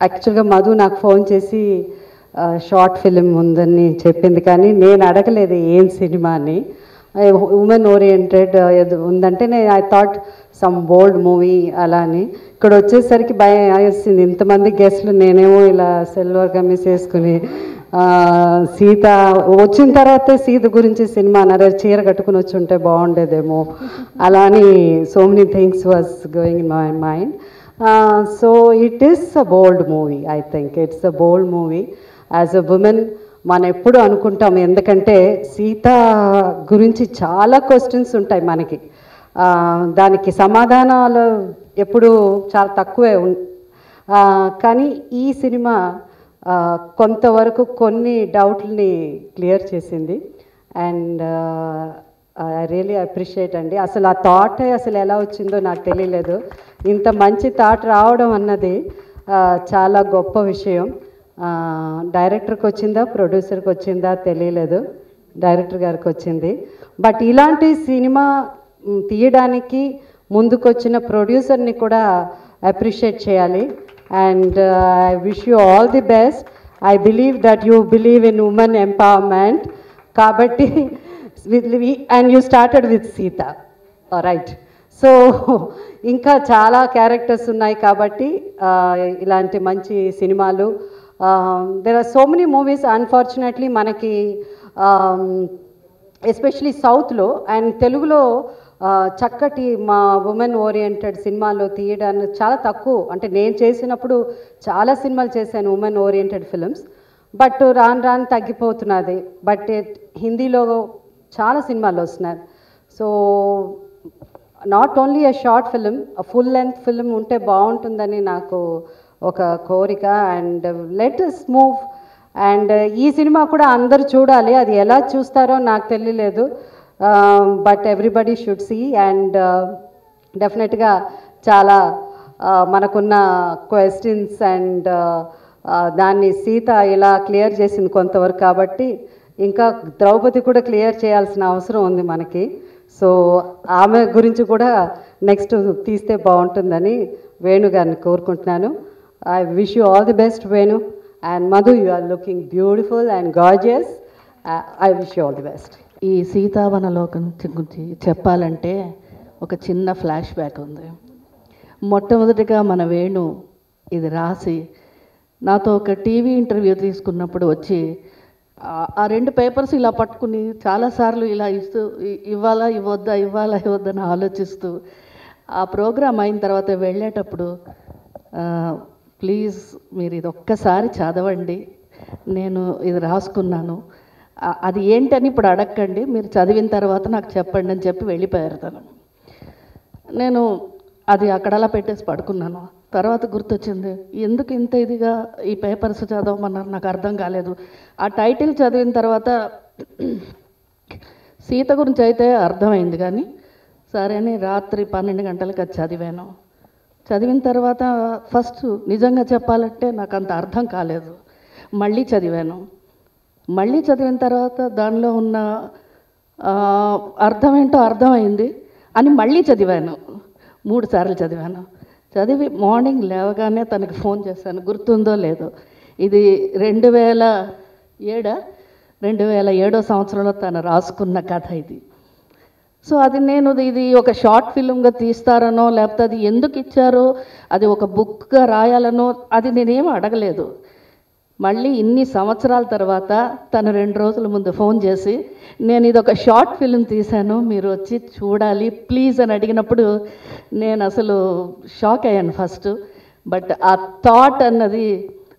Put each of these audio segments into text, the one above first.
యాక్చువల్గా మధు నాకు ఫోన్ చేసి షార్ట్ ఫిలిం ఉందని చెప్పింది, కానీ నేను అడగలేదు ఏం సినిమా అని. ఉమెన్ ఓరియంటెడ్ ఉందంటే నేను I thought some bold movie అలా అని. ఇక్కడ వచ్చేసరికి భయం వేసింది, ఇంతమంది గెస్ట్లు, నేనేమో ఇలా సిల్వర్ కమీస్ వేసుకుని సీత వచ్చిన తర్వాతే సీత గురించి సినిమా అన్నారు, చీర కట్టుకుని వచ్చి ఉంటే బాగుండేదేమో అలా అని. So many things was going in my mind. So it is a bold movie. I think it's a bold movie. As a women మనం ఎప్పుడు అనుకుంటాం, ఎందుకంటే సీత గురించి చాలా క్వశ్చన్స్ ఉంటాయి మనకి, దానికి సమాధానాలు ఎప్పుడు చాలా తక్కువే కానీ ఈ సినిమా కొంతవరకు కొన్ని డౌట్లని క్లియర్ చేసింది. అండ్ ఐ రియలీ అప్రిషియేట్ అండి. అసలు ఆ థాట్ అసలు ఎలా వచ్చిందో నాకు తెలియలేదు. ఇంత మంచి థాట్ రావడం అన్నది చాలా గొప్ప విషయం. డైరెక్టర్కి వచ్చిందా ప్రొడ్యూసర్కి వచ్చిందా తెలియలేదు, డైరెక్టర్ గారికి వచ్చింది. బట్ ఇలాంటి సినిమా తీయడానికి ముందుకొచ్చిన ప్రొడ్యూసర్ని కూడా అప్రిషియేట్ చేయాలి. And I wish you all the best. I believe that you believe in women empowerment కాబట్టి and you started with Sita, right? So ఇంకా చాలా క్యారెక్టర్స్ ఉన్నాయి కాబట్టి ఇలాంటి మంచి సినిమాలు there are so many movies unfortunately మనకి ఎస్పెషలీ సౌత్లో అండ్ తెలుగులో చక్కటి మా ఉమెన్ ఓరియంటెడ్ సినిమాలు తీయడానికి చాలా తక్కువ. అంటే నేను చేసినప్పుడు చాలా సినిమాలు చేశాను ఉమెన్ ఓరియంటెడ్ ఫిలిమ్స్, బట్ రాను రాను తగ్గిపోతున్నది. బట్ హిందీలో చాలా సినిమాలు వస్తున్నాయి. So not only a short film, full length film ఉంటే బాగుంటుందని నాకు ఒక కోరిక. And let us move. And ఈ సినిమా కూడా అందరూ చూడాలి, అది ఎలా చూస్తారో నాకు తెలియలేదు, but everybody should see. And డెఫినెట్గా చాలా మనకున్న క్వశ్చన్స్ అండ్ దాన్ని సీత ఇలా క్లియర్ చేసింది కొంతవరకు, కాబట్టి ఇంకా ద్రౌపది కూడా క్లియర్ చేయాల్సిన అవసరం ఉంది మనకి. సో ఆమె గురించి కూడా నెక్స్ట్ తీస్తే బాగుంటుందని వేణు గారిని కోరుకుంటున్నాను. I wish you all the best, Venu. And Madhu, you are looking beautiful and gorgeous. I wish you all the best. ఈ సీతావనలోకం గురించి చెప్పాలంటే ఒక చిన్న ఫ్లాష్ బ్యాక్ ఉంది. మొట్టమొదటిగా మన వేణు ఇది రాసి నాతో ఒక టీవీ ఇంటర్వ్యూ తీసుకున్నప్పుడు వచ్చి ఆ 2 పేపర్స్ ఇలా పట్టుకుని చాలాసార్లు ఇలా ఇస్తూ ఇవ్వాలా ఇవ్వద్దని ఆలోచిస్తూ ఆ ప్రోగ్రామ్ అయిన తర్వాత వెళ్ళేటప్పుడు ప్లీజ్ మీరు ఇది ఒక్కసారి చదవండి, నేను ఇది రాసుకున్నాను, అది ఏంటని ఇప్పుడు అడగండి, మీరు చదివిన తర్వాత నాకు చెప్పండి అని చెప్పి వెళ్ళిపోయారు తను. నేను అది అక్కడలా పెట్టేసి పడుకున్నాను. తర్వాత గుర్తొచ్చింది, ఎందుకు ఇంత ఇదిగా ఈ పేపర్స్ చదవమన్నారు, నాకు అర్థం కాలేదు. ఆ టైటిల్ చదివిన తర్వాత సీత గురించి అయితే అర్థమైంది, కానీ సరే అని రాత్రి 12 గంటలకు అది చదివాను. చదివిన తర్వాత ఫస్ట్ నిజంగా చెప్పాలంటే నాకు అంత అర్థం కాలేదు. మళ్ళీ చదివాను. మళ్ళీ చదివిన తర్వాత దానిలో ఉన్న అర్థం ఏంటో అర్థమైంది అని మళ్ళీ చదివాను. 3 సార్లు చదివాను. చదివి మార్నింగ్ లేవగానే తనకి ఫోన్ చేశాను, గుర్తుందో లేదో, ఇది 2007 సంవత్సరంలో తను రాసుకున్న కథ ఇది. సో అది నేను ఇది ఒక షార్ట్ ఫిల్మ్గా తీస్తారనో లేకపోతే అది ఎందుకు ఇచ్చారో అది ఒక బుక్గా రాయాలనో అది నేనేమీ అడగలేదు. మళ్ళీ ఇన్ని సంవత్సరాల తర్వాత తను 2 రోజుల ముందు ఫోన్ చేసి నేను ఇది ఒక షార్ట్ ఫిల్మ్ తీశాను, మీరు వచ్చి చూడాలి ప్లీజ్ అని అడిగినప్పుడు నేను అసలు షాక్ అయ్యాను ఫస్ట్. బట్ ఆ థాట్ అన్నది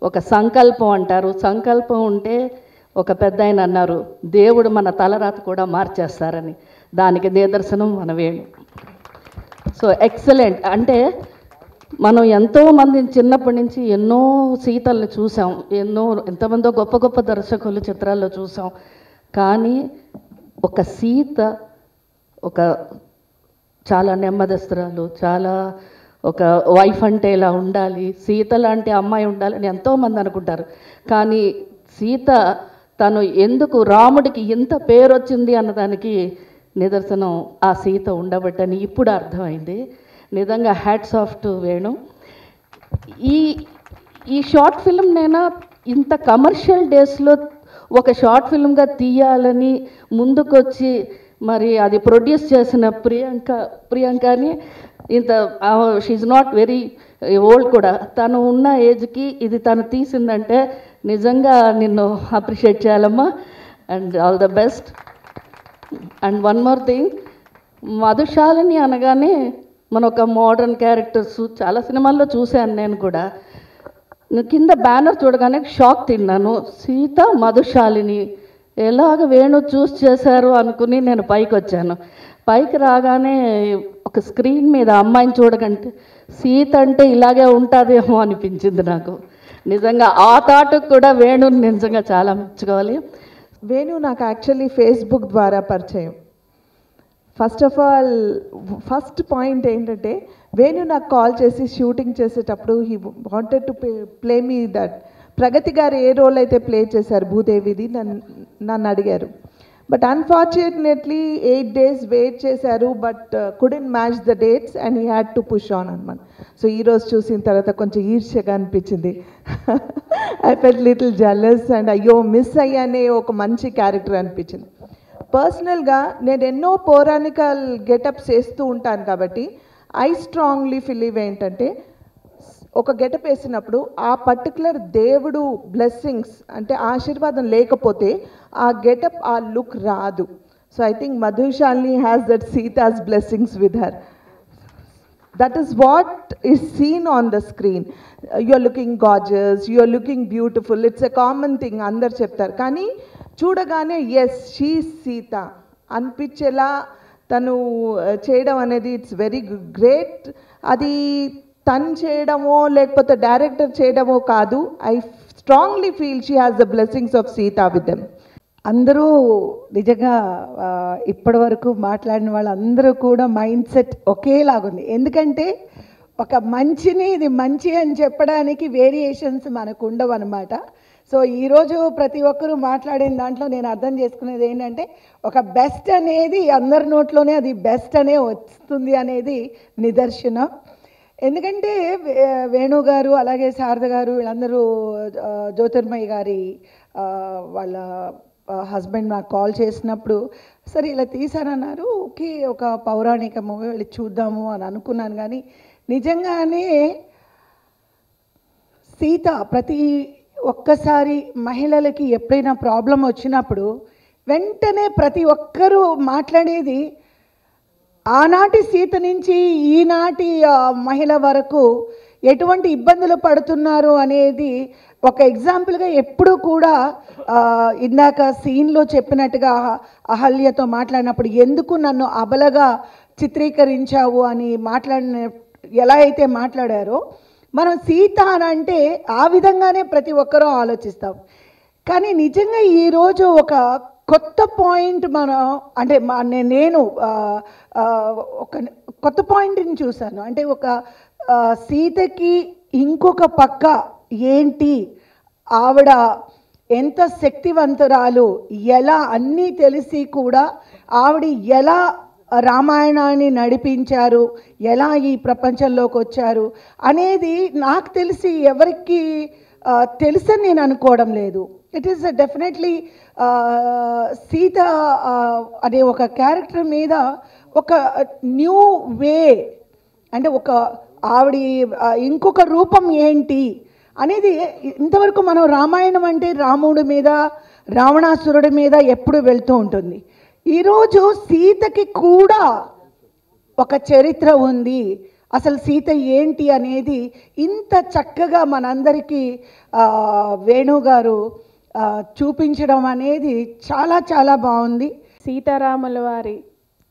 ఒక సంకల్పం అంటారు, సంకల్పం ఉంటే ఒక పెద్ద ఆయన అన్నారు దేవుడు మన తలరాత కూడా మార్చేస్తారని, దానికి నిదర్శనం మన వేణు. So excellent. అంటే మనం ఎంతోమంది చిన్నప్పటి నుంచి ఎన్నో సీతల్ని చూసాం, ఎంతమందో గొప్ప గొప్ప దర్శకులు చిత్రాల్లో చూసాం, కానీ ఒక సీత ఒక చాలా నెమ్మదస్తురాలు, చాలా ఒక వైఫ్ అంటే ఇలా ఉండాలి, సీత లాంటి అమ్మాయి ఉండాలని ఎంతోమంది అనుకుంటారు. కానీ సీత తను ఎందుకు రాముడికి ఇంత పేరు వచ్చింది అన్నదానికి నిదర్శనం ఆ సీత ఉండబట్టని ఇప్పుడు అర్థమైంది. నిజంగా హ్యాట్స్ ఆఫ్ టు వేణు. ఈ షార్ట్ ఫిల్మ్ నేను ఇంత కమర్షియల్ డేస్లో ఒక షార్ట్ ఫిల్మ్గా తీయాలని ముందుకొచ్చి మరి అది ప్రొడ్యూస్ చేసిన ప్రియాంకని ఇంత షీఈ్ నాట్ వెరీ ఓల్డ్ కూడా, తను ఉన్న ఏజ్కి ఇది తను తీసిందంటే నిజంగా నిన్ను అప్రిషియేట్ చేయాలమ్మా. And all the best. And one more thing, Madhushalini అనగానే మన ఒక మోడర్న్ క్యారెక్టర్స్ చాలా సినిమాల్లో చూశాను నేను కూడా. కింద బ్యానర్ చూడగానే షాక్ తిన్నాను. సీత మధుశాలిని ఎలాగ వేణు చూస్ చేశారు అనుకుని నేను పైకి వచ్చాను. పైకి రాగానే ఒక స్క్రీన్ మీద అమ్మాయిని చూడకంటే సీత అంటే ఇలాగే ఉంటుందేమో అనిపించింది నాకు. నిజంగా ఆ థాట్కి కూడా వేణుని నిజంగా చాలా మెచ్చుకోవాలి. వేణు నాకు యాక్చువల్లీ ఫేస్బుక్ ద్వారా పరిచయం. First of all first point ఏంటంటే, వేణు నాకు కాల్ చేసి షూటింగ్ చేసేటప్పుడు he wanted to play me that. Pragathi garu ఏ రోల్ అయితే ప్లే చేశారు భూదేవిది నన్ను అడిగారు. బట్ అన్ఫార్చునేట్లీ 8 days వెయిట్ చేశారు, but couldn't match the dates and he had to push on అనమాట. సో ఈరోజు చూసిన తర్వాత కొంచెం ఈర్ష్యగా అనిపించింది. I felt little jealous and అయ్యో మిస్ అయ్యానే ఒక మంచి క్యారెక్టర్ అనిపించింది. పర్సనల్గా నేను ఎన్నో పౌరాణికల్ గెటప్స్ వేస్తూ ఉంటాను కాబట్టి ఐ స్ట్రాంగ్లీ బిలీవ్ ఏంటంటే, ఒక గెటప్ వేసినప్పుడు ఆ పర్టికులర్ దేవుడు బ్లెస్సింగ్స్ అంటే ఆశీర్వాదం లేకపోతే ఆ గెటప్ ఆ లుక్ రాదు. So I think Madhushalini has that Sita's blessings with her. That is what is seen on the screen. You are looking gorgeous, you are looking beautiful. It's a common thing, అందరు చెప్తారు. కానీ చూడగానే ఎస్ షీ సీత అనిపించేలా తను చేయడం అనేది it's very great. అది తను చేయడమో లేకపోతే డైరెక్టర్ చేయడమో కాదు. I strongly feel she has the blessings of Sita with them. అందరూ నిజంగా ఇప్పటి వరకు మాట్లాడిన వాళ్ళందరూ కూడా మైండ్ సెట్ ఒకేలాగుంది. ఎందుకంటే ఒక మంచిని ఇది మంచి అని చెప్పడానికి వేరియేషన్స్ మనకు ఉండవు అనమాట. సో ఈరోజు ప్రతి ఒక్కరూ మాట్లాడిన దాంట్లో నేను అర్థం చేసుకునేది ఏంటంటే, ఒక బెస్ట్ అనేది అందరి నోట్లోనే అది బెస్ట్ అనే వస్తుంది అనేది నిదర్శనం. ఎందుకంటే వేణు గారు అలాగే శారద గారు వీళ్ళందరూ జ్యోతిర్మయి గారి వాళ్ళ హస్బెండ్ నాకు కాల్ చేసినప్పుడు సరే ఇలా తీసారన్నారు. ఓకే, ఒక పౌరాణిక మూవీ వెళ్ళి చూద్దాము అని అనుకున్నాను. కానీ నిజంగానే సీత ప్రతి ఒక్కసారి మహిళలకి ఎప్పుడైనా ప్రాబ్లం వచ్చినప్పుడు వెంటనే ప్రతి ఒక్కరూ మాట్లాడేది ఆనాటి సీత నుంచి ఈనాటి మహిళ వరకు ఎటువంటి ఇబ్బందులు పడుతున్నారు అనేది ఒక ఎగ్జాంపుల్గా ఎప్పుడు కూడా ఇందాక సీన్లో చెప్పినట్టుగా అహల్యతో మాట్లాడినప్పుడు ఎందుకు నన్ను అబలగా చిత్రీకరించావు అని ఎలా అయితే మాట్లాడారో మనం సీత అని అంటే ఆ విధంగానే ప్రతి ఒక్కరూ ఆలోచిస్తాం. కానీ నిజంగా ఈరోజు ఒక కొత్త పాయింట్ మనం అంటే నేను ఒక కొత్త పాయింట్ని చూశాను. అంటే ఒక సీతకి ఇంకొక పక్క ఏంటి, ఆవిడ ఎంత శక్తివంతురాలు, ఎలా అన్నీ తెలిసి కూడా ఆవిడ ఎలా రామాయణాన్ని నడిపించారు, ఎలా ఈ ప్రపంచంలోకి వచ్చారు అనేది నాకు తెలిసి ఎవరికి తెలుసని నేను అనుకోవడం లేదు. ఇట్ ఈస్ డెఫినెట్లీ సీత అనే ఒక క్యారెక్టర్ మీద ఒక న్యూ వే, అంటే ఒక ఆవిడ ఇంకొక రూపం ఏంటి అనేది ఇంతవరకు మనం రామాయణం అంటే రాముడి మీద రావణాసురుడి మీద ఎప్పుడు వెళ్తూ ఉంటుంది. ఈరోజు సీతకి కూడా ఒక చరిత్ర ఉంది, అసలు సీత ఏంటి అనేది ఇంత చక్కగా మనందరికీ వేణు గారు చూపించడం అనేది చాలా చాలా బాగుంది. సీతారాముల వారి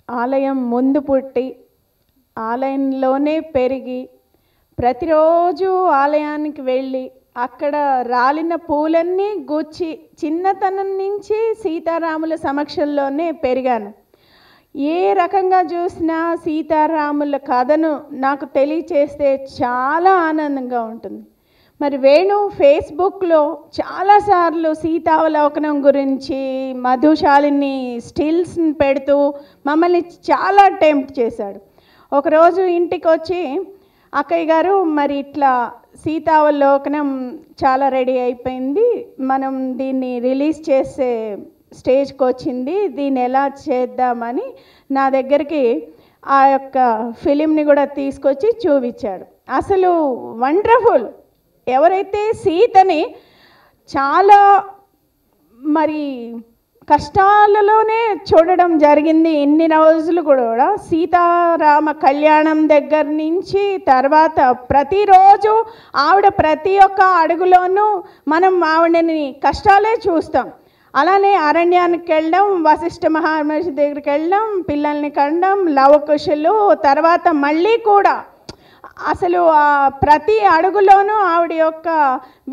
ఆలయం ముందు పుట్టి ఆలయంలోనే పెరిగి ప్రతిరోజు ఆలయానికి వెళ్ళి అక్కడ రాలిన పూలన్నీ గుచ్చి చిన్నతనం నుంచి సీతారాముల సమక్షంలోనే పెరిగాను. ఏ రకంగా చూసినా సీతారాముల కథను నాకు తెలియచేస్తే చాలా ఆనందంగా ఉంటుంది. మరి వేణు ఫేస్బుక్లో చాలాసార్లు సీతావలోకనం గురించి మధుశాలిని స్టిల్స్ని పెడుతూ మమ్మల్ని చాలా టెంప్ట్ చేశాడు. ఒకరోజు ఇంటికి వచ్చి అక్కయ్య గారు మరి ఇట్లా సీతావలోకనం చాలా రెడీ అయిపోయింది, మనం దీన్ని రిలీజ్ చేసే స్టేజ్కి వచ్చింది, దీన్ని ఎలా చేద్దామని నా దగ్గరికి ఆ యొక్క ఫిలింని కూడా తీసుకొచ్చి చూపించాడు. అసలు వండర్ఫుల్. ఎవరైతే సీతని చాలా మరి కష్టాలలోనే చూడడం జరిగింది ఇన్ని రోజులు కూడా, సీతారామ కళ్యాణం దగ్గర నుంచి తర్వాత ప్రతిరోజు ఆవిడ ప్రతి ఒక్క అడుగులోనూ మనం ఆవిడని కష్టాలే చూస్తాం. అలానే అరణ్యానికి వెళ్ళడం, వశిష్ఠ మహర్షి దగ్గరికి వెళ్ళడం, పిల్లల్ని కనడం, లవకుశలు, తర్వాత మళ్ళీ కూడా అసలు ప్రతి అడుగులోనూ ఆవిడ యొక్క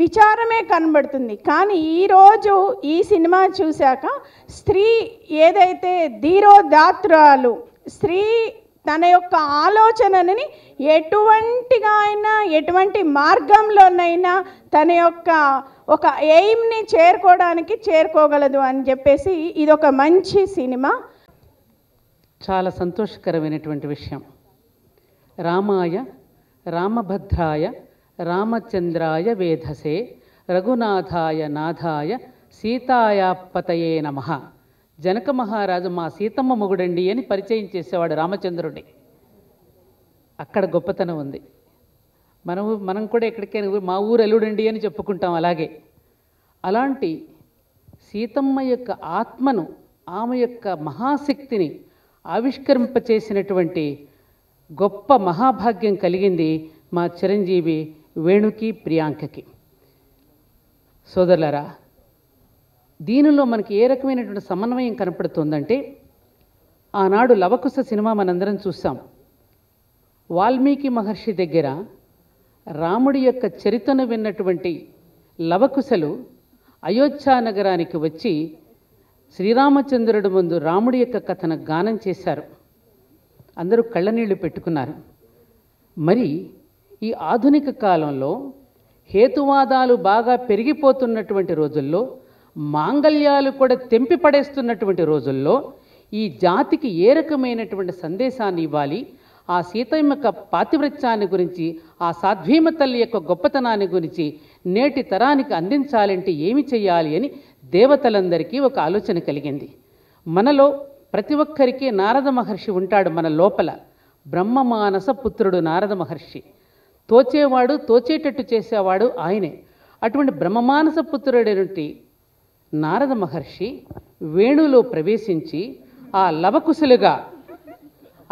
విచారమే కనబడుతుంది. కానీ ఈరోజు ఈ సినిమా చూశాక స్త్రీ ఏదైతే ధీరోదాత్రాలు, స్త్రీ తన యొక్క ఆలోచనని ఎటువంటిగా అయినా ఎటువంటి మార్గంలోనైనా తన యొక్క ఒక ఎయిమ్ని చేరుకోగలదు అని చెప్పేసి ఇదొక మంచి సినిమా. చాలా సంతోషకరమైనటువంటి విషయం. రామాయ రామభద్రాయ రామచంద్రాయ వేధసే రఘునాథాయ నాథాయ సీతాయాపతయే నమః. జనక మహారాజు మా సీతమ్మ మొగుడండి అని పరిచయం చేసేవాడు రామచంద్రుడి. అక్కడ గొప్పతనం ఉంది. మనం కూడా ఎక్కడికైనా మా ఊరు ఎల్లుడండి అని చెప్పుకుంటాం. అలాంటి సీతమ్మ యొక్క ఆత్మను, ఆమె యొక్క మహాశక్తిని ఆవిష్కరింపచేసినటువంటి గొప్ప మహాభాగ్యం కలిగింది మా చిరంజీవి వేణుకి, ప్రియాంకకి. సోదరులారా, దీనిలో మనకి ఏ రకమైనటువంటి సమన్వయం కనపడుతుందంటే, ఆనాడు లవకుశ సినిమా మనందరం చూసాం. వాల్మీకి మహర్షి దగ్గర రాముడి యొక్క చరిత్రను విన్నటువంటి లవకుశలు అయోధ్య నగరానికి వచ్చి శ్రీరామచంద్రుడి ముందు రాముడి యొక్క కథను గానం చేశారు. అందరూ కళ్ళనీళ్లు పెట్టుకున్నారు. మరి ఈ ఆధునిక కాలంలో హేతువాదాలు బాగా పెరిగిపోతున్నటువంటి రోజుల్లో, మాంగళ్యాలు కూడా తెంపి పడేస్తున్నటువంటి రోజుల్లో ఈ జాతికి ఏ రకమైనటువంటి సందేశాన్ని ఇవ్వాలి, ఆ సీతమ్మ యొక్క పాతివ్రత్యాన్ని గురించి, ఆ సాధ్వీమ తల్లి యొక్క గొప్పతనాన్ని గురించి నేటి తరానికి అందించాలంటే ఏమి చేయాలి అని దేవతలందరికీ ఒక ఆలోచన కలిగింది. మనలో ప్రతి ఒక్కరికి నారద మహర్షి ఉంటాడు. మన లోపల బ్రహ్మమానస పుత్రుడు నారద మహర్షి. తోచేవాడు, తోచేటట్టు చేసేవాడు ఆయనే. అటువంటి బ్రహ్మమానస పుత్రుడైనటువంటి నారద మహర్షి వేణులో ప్రవేశించి ఆ లవకుశలుగా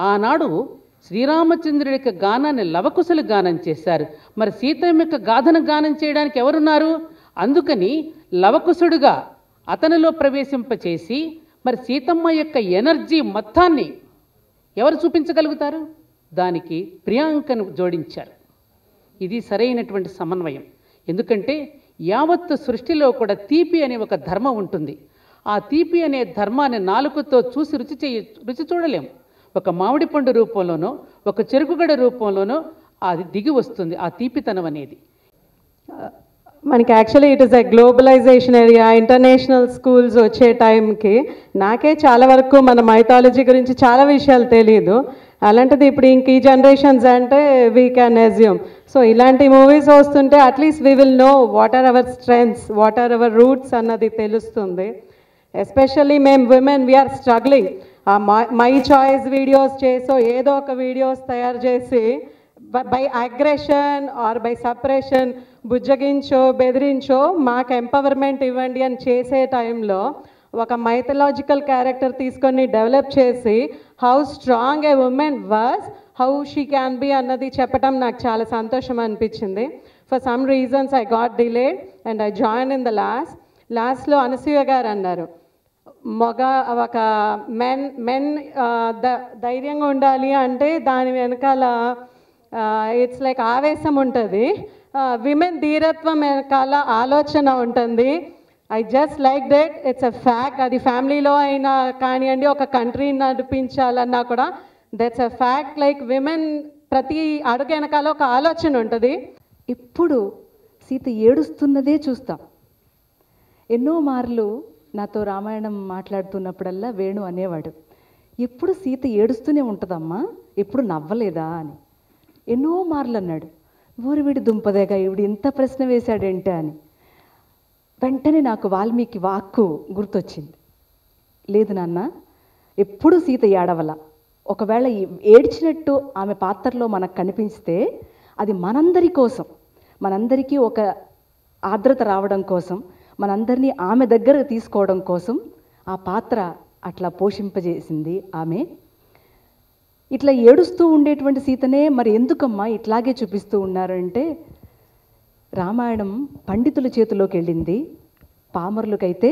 ఆనాడు శ్రీరామచంద్రుడి యొక్క గానాన్ని లవకుశలు గానం చేశారు. మరి సీతమ్మ యొక్క గాథను గానం చేయడానికి ఎవరున్నారు? అందుకని లవకుశుడుగా అతనిలో ప్రవేశింపచేసి మరి సీతమ్మ యొక్క ఎనర్జీ మొత్తాన్ని ఎవరు చూపించగలుగుతారు? దానికి ప్రియాంకను జోడించారు. ఇది సరైనటువంటి సమన్వయం. ఎందుకంటే యావత్ సృష్టిలో కూడా తీపి అనే ఒక ధర్మం ఉంటుంది. ఆ తీపి అనే ధర్మాన్ని నాలుకతో చూసి రుచి చూడలేము. ఒక మామిడి పండు రూపంలోనో, ఒక చెరుకుగడ రూపంలోనో అది దిగి వస్తుంది ఆ తీపితనం అనేది. మనకి actually it is a globalization area. International schools వచ్చే టైంకి నాకే చాలా వరకు మన మైథాలజీ గురించి చాలా విషయాలు తెలియదు. అలాంటిది ఇప్పుడు ఇంక ఈ జనరేషన్స్ అంటే వీ క్యాన్ అజ్యూమ్. సో ఇలాంటి మూవీస్ వస్తుంటే at least we will know what are our strengths, what are our roots అన్నది తెలుస్తుంది. ఎస్పెషల్లీ మేము women we are struggling. My choice videos చేసో ఏదో ఒక వీడియోస్ తయారు చేసి by aggression or by separation బుజ్జగించో బెదిరించో మాకు ఎంపవర్మెంట్ ఇవ్వండి అని చేసే టైంలో ఒక మైథలాజికల్ క్యారెక్టర్ తీసుకొని డెవలప్ చేసి how strong a woman was, how she can be అన్నది చెప్పడం నాకు చాలా సంతోషం అనిపించింది. For some reasons I got delayed and I join in the లాస్ట్లో అనసూయ గారు అన్నారు, ఒక మెన్ ధైర్యంగా ఉండాలి అంటే దాని వెనకాల ఇట్స్ లైక్ ఆవేశం ఉంటుంది, విమెన్ ధీరత్వం వెనకాల ఆలోచన ఉంటుంది. I just like that. It's a fact. అది ఫ్యామిలీలో అయినా కానివ్వండి, ఒక కంట్రీని నడిపించాలన్నా కూడా that's a fact. Like women ప్రతి అడుగు వెనకాల ఒక ఆలోచన ఉంటుంది. ఇప్పుడు సీత ఏడుస్తున్నదే చూస్తాం. ఎన్నో మార్లు నాతో రామాయణం మాట్లాడుతున్నప్పుడల్లా వేణు అనేవాడు, ఎప్పుడు సీత ఏడుస్తూనే ఉంటుందమ్మా, ఎప్పుడు నవ్వలేదా అని. ఎన్నో మార్లు అన్నాడు. ఊరివిడి దుంపదేగా ఇవిడు ఇంత ప్రశ్న వేశాడేంటి అని. వెంటనే నాకు వాల్మీకి వాక్కు గుర్తొచ్చింది. లేదు నాన్న, ఎప్పుడు సీత ఏడవల. ఒకవేళ ఏడ్చినట్టు ఆమె పాత్రలో మనకు కనిపిస్తే అది మనందరి కోసం, మనందరికీ ఒక ఆర్ద్రత రావడం కోసం, మనందరినీ ఆమె దగ్గర తీసుకోవడం కోసం ఆ పాత్ర అట్లా పోషింపజేసింది ఆమె. ఇట్లా ఏడుస్తూ ఉండేటువంటి సీతనే మరి ఎందుకమ్మా ఇట్లాగే చూపిస్తూ ఉన్నారంటే, రామాయణం పండితుల చేతిలోకి వెళ్ళింది. పామరులకైతే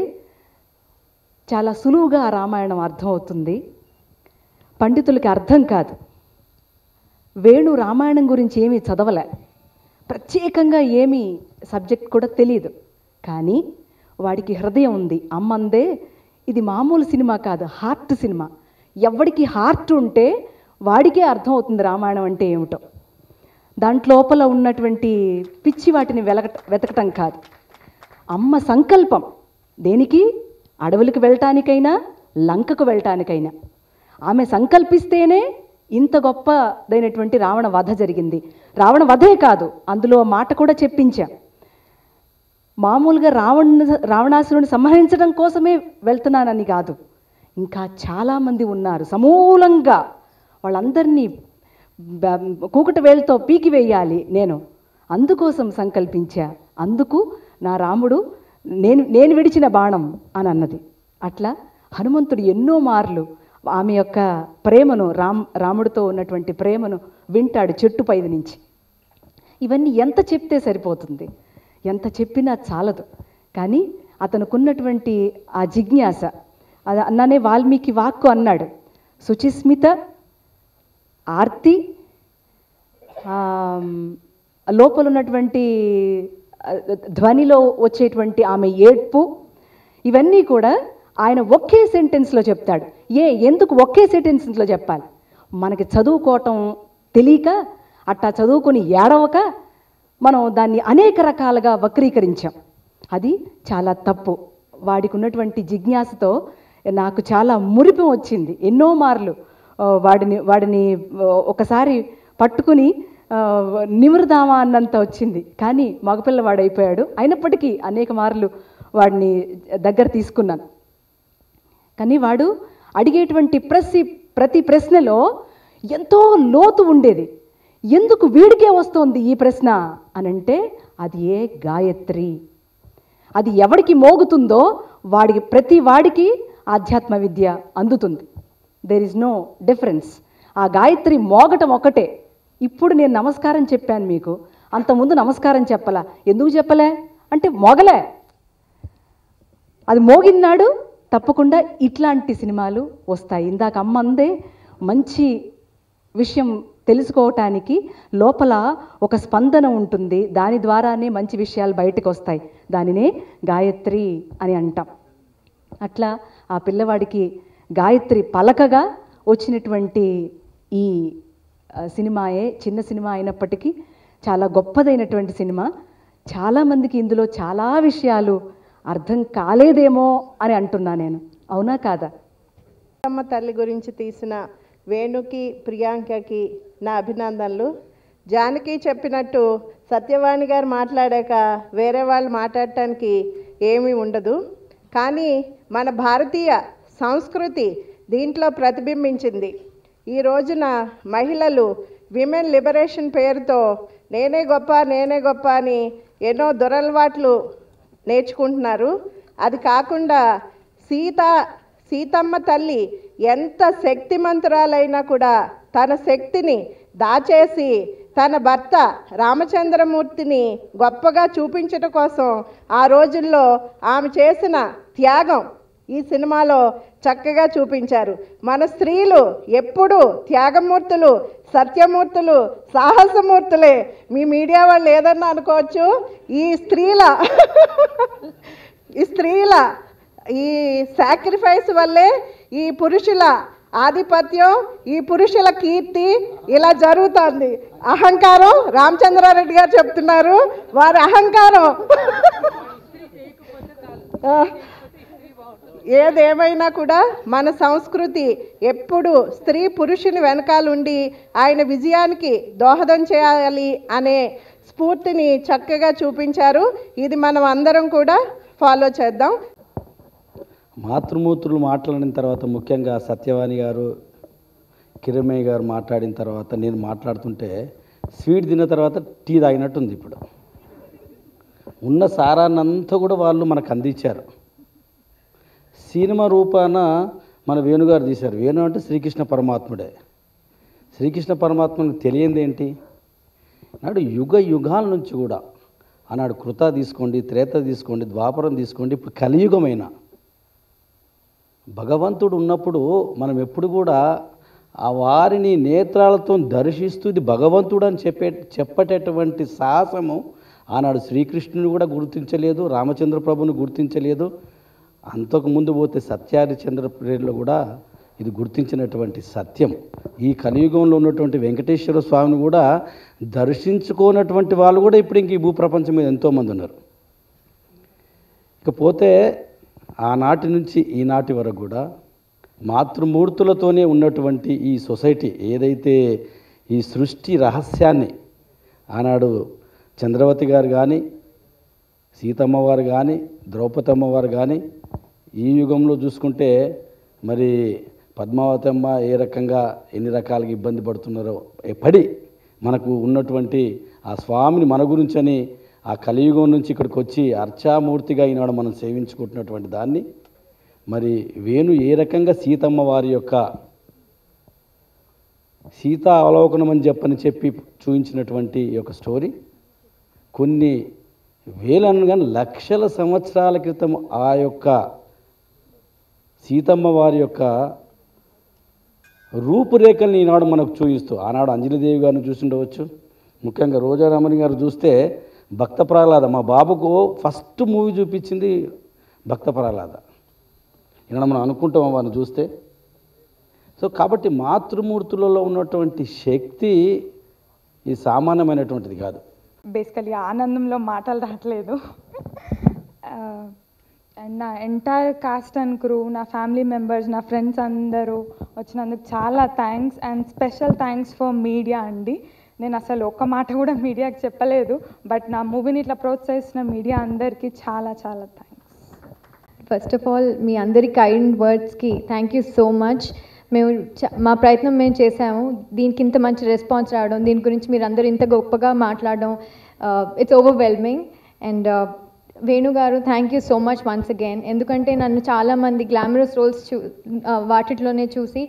చాలా సులువుగా ఆ రామాయణం అర్థమవుతుంది, పండితులకి అర్థం కాదు. వేణు రామాయణం గురించి ఏమీ చదవలే, ప్రత్యేకంగా ఏమీ సబ్జెక్ట్ కూడా తెలియదు. కానీ వాడికి హృదయం ఉంది. అమ్మందే ఇది మామూలు సినిమా కాదు, హార్ట్ సినిమా. ఎవడికి హార్ట్ ఉంటే వాడికే అర్థమవుతుంది రామాయణం అంటే ఏమిటో. దాంట్లోపల ఉన్నటువంటి పిచ్చి వాటిని వెతకటం కాదు. అమ్మ సంకల్పం దేనికి, అడవులకు వెళ్ళటానికైనా లంకకు వెళ్ళటానికైనా ఆమె సంకల్పిస్తేనే ఇంత గొప్పదైనటువంటి రావణ వధ జరిగింది. రావణ వధే కాదు, అందులో మాట కూడా చెప్పించాం. మామూలుగా రావణాసురుని సంహరించడం కోసమే వెళ్తున్నానని కాదు, ఇంకా చాలామంది ఉన్నారు సమూలంగా, వాళ్ళందరినీ కూకటి వేలుతో పీకివేయాలి నేను, అందుకోసం సంకల్పించా. అందుకు నా రాముడు నేను విడిచిన బాణం అని అన్నది. అట్లా హనుమంతుడు ఎన్నో మార్లు ఆమె యొక్క ప్రేమను, రాముడితో ఉన్నటువంటి ప్రేమను వింటాడు చెట్టు పైది నుంచి. ఇవన్నీ ఎంత చెప్తే సరిపోతుంది, ఎంత చెప్పినా చాలదు. కానీ అతనుకున్నటువంటి ఆ జిజ్ఞాస, అది అన్నానే వాల్మీకి వాక్కు అన్నాడు. శుచిస్మిత ఆర్తి, లోపల ఉన్నటువంటి ధ్వనిలో వచ్చేటువంటి ఆమె ఏడ్పు, ఇవన్నీ కూడా ఆయన ఒకే సెంటెన్స్లో చెప్తాడు. ఎందుకు ఒకే సెంటెన్స్లో చెప్పాలి? మనకి చదువుకోవటం తెలియక, అట్టా చదువుకొని ఏడవక మనం దాన్ని అనేక రకాలుగా వక్రీకరించాం. అది చాలా తప్పు. వాడికి ఉన్నటువంటి జిజ్ఞాసతో నాకు చాలా మురిపం వచ్చింది. ఎన్నో మార్లు వాడిని ఒకసారి పట్టుకుని నిమురుదామా అన్నంత వచ్చింది. కానీ మగపిల్లవాడు అయిపోయాడు. అయినప్పటికీ అనేక మార్లు వాడిని దగ్గర తీసుకున్నాను. కానీ వాడు అడిగేటువంటి ప్రతి ప్రశ్నలో ఎంతో లోతు ఉండేది. ఎందుకు వీడికే వస్తోంది ఈ ప్రశ్న అనంటే, అది గాయత్రి. అది ఎవడికి మోగుతుందో ప్రతి వాడికి ఆధ్యాత్మ విద్య అందుతుంది. There is no difference. ఆ గాయత్రి మోగటం ఒకటే. ఇప్పుడు నేను నమస్కారం చెప్పాను మీకు, అంతకుముందు నమస్కారం చెప్పలా. ఎందుకు చెప్పలే అంటే మోగలే. అది మోగినాడు తప్పకుండా ఇట్లాంటి సినిమాలు వస్తాయి. ఇందాక అమ్మ అందే, మంచి విషయం తెలుసుకోవటానికి లోపల ఒక స్పందన ఉంటుంది, దాని ద్వారానే మంచి విషయాలు బయటకు వస్తాయి. దానినే గాయత్రి అని అంటాం. అట్లా ఆ పిల్లవాడికి గాయత్రి పలకగా వచ్చినటువంటి ఈ సినిమాయే, చిన్న సినిమా అయినప్పటికీ చాలా గొప్పదైనటువంటి సినిమా. చాలామందికి ఇందులో చాలా విషయాలు అర్థం కాలేదేమో అని అంటున్నా నేను. అవునా కాదా? అమ్మ తల్లి గురించి తీసిన వేణుకి, ప్రియాంకకి నా అభినందనలు. జానకి చెప్పినట్టు సత్యవాణి గారు మాట్లాడాక వేరే వాళ్ళు మాట్లాడటానికి ఏమీ ఉండదు. కానీ మన భారతీయ సంస్కృతి దీంట్లో ప్రతిబింబించింది. ఈ రోజున మహిళలు విమెన్ లిబరేషన్ పేరుతో నేనే గొప్ప అని ఎన్నో దురలవాట్లు నేర్చుకుంటున్నారు. అది కాకుండా సీతమ్మ తల్లి ఎంత శక్తిమంతురాలైనా కూడా తన శక్తిని దాచేసి తన భర్త రామచంద్రమూర్తిని గొప్పగా చూపించడం కోసం ఆ రోజుల్లో ఆమె చేసిన త్యాగం ఈ సినిమాలో చక్కగా చూపించారు. మన స్త్రీలు ఎప్పుడూ త్యాగమూర్తులు, సత్యమూర్తులు, సాహసమూర్తులే. మీ మీడియా వాళ్ళు ఏదన్నా అనుకోవచ్చు, ఈ స్త్రీల ఈ సాక్రిఫైస్ వల్లే ఈ పురుషుల ఆధిపత్యం, ఈ పురుషుల కీర్తి ఇలా జరుగుతుంది. అహంకారం రామచంద్రారెడ్డి గారు చెప్తున్నారు, వారి అహంకారం. ఏదేమైనా కూడా మన సంస్కృతి ఎప్పుడు స్త్రీ పురుషుని వెనకాలండి ఆయన విజయానికి దోహదం చేయాలి అనే స్ఫూర్తిని చక్కగా చూపించారు. ఇది మనం అందరం కూడా ఫాలో చేద్దాం. మాతృమూర్తులు మాట్లాడిన తర్వాత, ముఖ్యంగా సత్యవాణి గారు, కిరణమయ్య గారు మాట్లాడిన తర్వాత నేను మాట్లాడుతుంటే స్వీట్ తిన్న తర్వాత టీ తాగినట్టుంది. ఇప్పుడు ఉన్న సారాన్నంతా కూడా వాళ్ళు మనకు అందించారు. సినిమా రూపాన మన వేణుగారు తీశారు. వేణు అంటే శ్రీకృష్ణ పరమాత్ముడే. శ్రీకృష్ణ పరమాత్మకు తెలియంది ఏంటి? నాడు యుగ యుగాల నుంచి కూడా, ఆనాడు కృత తీసుకోండి, త్రేత తీసుకోండి, ద్వాపరం తీసుకోండి, ఇప్పుడు కలియుగమైన భగవంతుడు ఉన్నప్పుడు మనం ఎప్పుడు కూడా ఆ వారిని నేత్రాలతో దర్శిస్తూ ఇది భగవంతుడు అని చెప్పేటటువంటి సాహసము ఆనాడు శ్రీకృష్ణుని కూడా గుర్తించలేదు, రామచంద్ర ప్రభుని గుర్తించలేదు. అంతకుముందు పోతే సత్యహరిచంద్ర ప్రేరులో కూడా ఇది గుర్తించినటువంటి సత్యం. ఈ కలియుగంలో ఉన్నటువంటి వెంకటేశ్వర స్వామిని కూడా దర్శించుకోనటువంటి వాళ్ళు కూడా ఇప్పుడు ఇంక ఈ భూప్రపంచం మీద ఎంతోమంది ఉన్నారు. ఇకపోతే ఆనాటి నుంచి ఈనాటి వరకు కూడా మాతృమూర్తులతోనే ఉన్నటువంటి ఈ సొసైటీ ఏదైతే ఈ సృష్టి రహస్యాన్ని ఆనాడు చంద్రవతి గారు కానీ, సీతమ్మ వారు కానీ, ద్రౌపదమ్మ వారు కానీ, ఈ యుగంలో చూసుకుంటే మరి పద్మావతి అమ్మ ఏ రకంగా ఎన్ని రకాలుగా ఇబ్బంది పడుతున్నారో పడి మనకు ఉన్నటువంటి ఆ స్వామిని మన గురించని ఆ కలియుగం నుంచి ఇక్కడికి వచ్చి అర్చామూర్తిగా ఈనాడు మనం సేవించుకుంటున్నటువంటి దాన్ని మరి వేణు ఏ రకంగా సీతమ్మ వారి యొక్క సీతా అవలోకనం అని చెప్పి చూపించినటువంటి ఈ యొక్క స్టోరీ కొన్ని వేలను కానీ లక్షల సంవత్సరాల క్రితం ఆ యొక్క సీతమ్మ వారి యొక్క రూపురేఖల్ని ఈనాడు మనకు చూపిస్తూ, ఆనాడు అంజలిదేవి గారిని చూసిండవచ్చు, ముఖ్యంగా రోజారామణి గారు చూస్తే భక్త ప్రహ్లాద, మా బాబుకు ఫస్ట్ మూవీ చూపించింది భక్త ప్రహ్లాద. ఈనాడు మనం అనుకుంటాం వారిని చూస్తే. సో కాబట్టి మాతృమూర్తులలో ఉన్నటువంటి శక్తి ఈ సామాన్యమైనటువంటిది కాదు. బేసికలీ ఆనందంలో మాటలు రావట్లేదు. అండ్ నా ఎంటైర్ కాస్ట్ అండ్ క్రూ, నా ఫ్యామిలీ మెంబర్స్, నా ఫ్రెండ్స్ అందరూ వచ్చినందుకు చాలా thanks. And special thanks for media అండి. నేను అసలు ఒక్క మాట కూడా మీడియాకి చెప్పలేదు, బట్ నా మూవీని ఇట్లా ప్రోత్సహిస్తున్న మీడియా అందరికీ చాలా చాలా థ్యాంక్స్. ఫస్ట్ ఆఫ్ ఆల్ మీ అందరి కైండ్ వర్డ్స్కి థ్యాంక్ యూ సో మచ్. మేము మా ప్రయత్నం మేము చేసాము, దీనికి ఇంత మంచి రెస్పాన్స్ రావడం, దీని గురించి మీరు అందరూ ఇంత గొప్పగా మాట్లాడడం, ఇట్స్ ఓవర్వెల్మింగ్. అండ్ వేణు గారు thank you so much once again. ఎందుకంటే నన్ను చాలామంది గ్లామరస్ రోల్స్ వాటిలోనే చూసి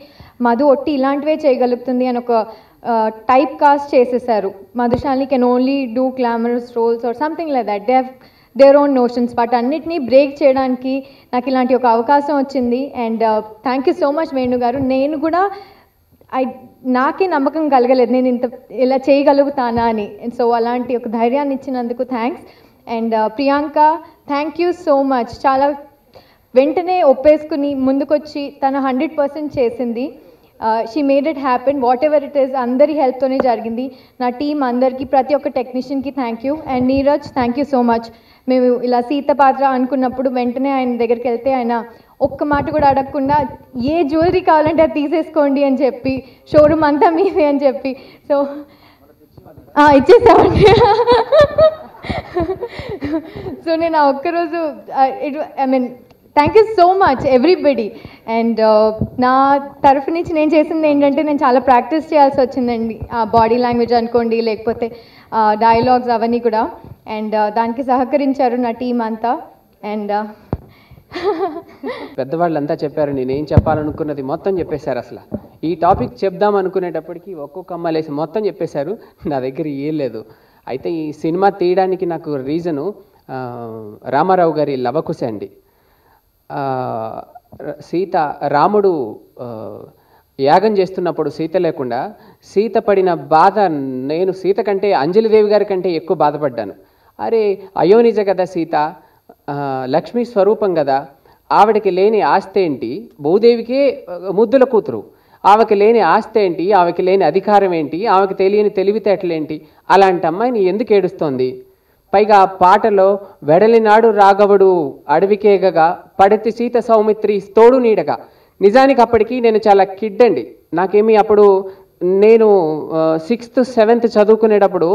మధు ఒట్టి ఇలాంటివే చేయగలుగుతుంది అని ఒక టైప్ కాస్ట్ చేసేసారు. Madhushalini can only do glamorous roles or something like that. They have their own notions. But అన్నిటినీ బ్రేక్ చేయడానికి నాకు ఇలాంటి ఒక అవకాశం వచ్చింది. And thank you so much Venu గారు. నేను కూడా నాకే నమ్మకం కలగలేదు నేను ఇలా చేయగలుగుతానా అని. సో అలాంటి ఒక ధైర్యాన్ని ఇచ్చినందుకు thanks. And Priyanka thank you so much. చాలా వెంటనే ఒప్పేసుకుని ముందుకొచ్చి తను 100% చేసింది. She made it happen. Whatever it is అందరి హెల్ప్తోనే జరిగింది. నా టీం అందరికీ, ప్రతి ఒక్క టెక్నీషియన్కి thank you. And Neeraj thank you so much. మేము ఇలా సీత పాత్ర అనుకున్నప్పుడు వెంటనే ఆయన దగ్గరికి వెళ్తే ఆయన ఒక్క మాట కూడా అడగకుండా ఏ జ్యువెలరీ కావాలంటే అది తీసేసుకోండి అని చెప్పి, షోరూమ్ అంతా మీదే అని చెప్పి, సో ఇచ్చేసామండి. సో నేను ఆ ఒక్కరోజు thank you so much everybody. And నా తరఫు నుంచి నేను చేసింది ఏంటంటే నేను చాలా ప్రాక్టీస్ చేయాల్సి వచ్చిందండి. ఆ బాడీ లాంగ్వేజ్ అనుకోండి, లేకపోతే డైలాగ్స్ అవన్నీ కూడా. అండ్ దానికి సహకరించారు నా టీం అంతా. అండ్ పెద్దవాళ్ళంతా చెప్పారు, నేనేం చెప్పాలనుకున్నది మొత్తం చెప్పేశారు. అసలు ఈ టాపిక్ చెప్దాం అనుకునేటప్పటికి ఒక్కొక్క అమ్మాయిలేసి మొత్తం చెప్పేశారు. నా దగ్గర ఏం లేదు. అయితే ఈ సినిమా తీయడానికి నాకు రీజను రామారావు గారి లవకుశ అండి. రాముడు యాగం చేస్తున్నప్పుడు సీత లేకుండా సీత పడిన బాధ నేను సీత కంటే అంజలిదేవి గారి కంటే ఎక్కువ బాధపడ్డాను. అరే అయోనిజ కదా సీత, లక్ష్మీ స్వరూపం కదా, ఆవిడకి లేని ఆస్తి ఏంటి, భూదేవికే ముద్దుల కూతురు, ఆమెకి లేని ఆస్తి ఏంటి, ఆమెకి లేని అధికారం ఏంటి, ఆమెకి తెలియని తెలివితేటలేంటి, అలాంటి అమ్మాయిని ఎందుకు ఏడుస్తోంది? పైగా పాటలో వెడలినాడు రాఘవుడు అడవికేగగా పడతి సీత సౌమిత్రి తోడు నీడగా. నిజానికి అప్పటికి నేను చాలా కిడ్ అండి. నాకేమి అప్పుడు నేను 6th 7th చదువుకునేటప్పుడు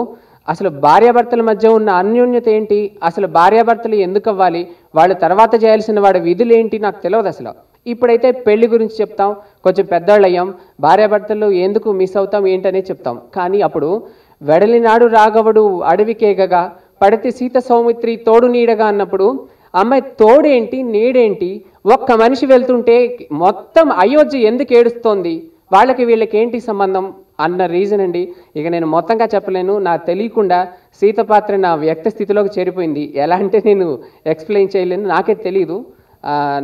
అసలు భార్యాభర్తల మధ్య ఉన్న అన్యోన్యత ఏంటి, అసలు భార్యాభర్తలు ఎందుకు అవ్వాలి, వాళ్ళ తర్వాత చేయాల్సిన వాడి విధులు ఏంటి నాకు తెలియదు అసలు. ఇప్పుడైతే పెళ్లి గురించి చెప్తాం, కొంచెం పెద్దవాళ్ళు అయ్యాం, భార్యాభర్తలు ఎందుకు మిస్ అవుతాం ఏంటనే చెప్తాం. కానీ అప్పుడు వెడలినాడు రాఘవుడు అడవికేగగా పడితే సీత సౌమిత్రి తోడు నీడగా అన్నప్పుడు అమ్మాయి తోడేంటి నీడేంటి, ఒక్క మనిషి వెళ్తుంటే మొత్తం అయోధ్య ఎందుకు ఏడుస్తోంది, వాళ్ళకి వీళ్ళకి ఏంటి సంబంధం అన్న రీజన్ అండి. ఇక నేను మొత్తంగా చెప్పలేను, నాకు తెలియకుండా సీత పాత్ర నా వ్యక్త స్థితిలోకి చేరిపోయింది. ఎలా అంటే నేను ఎక్స్ప్లెయిన్ చేయలేను, నాకే తెలీదు.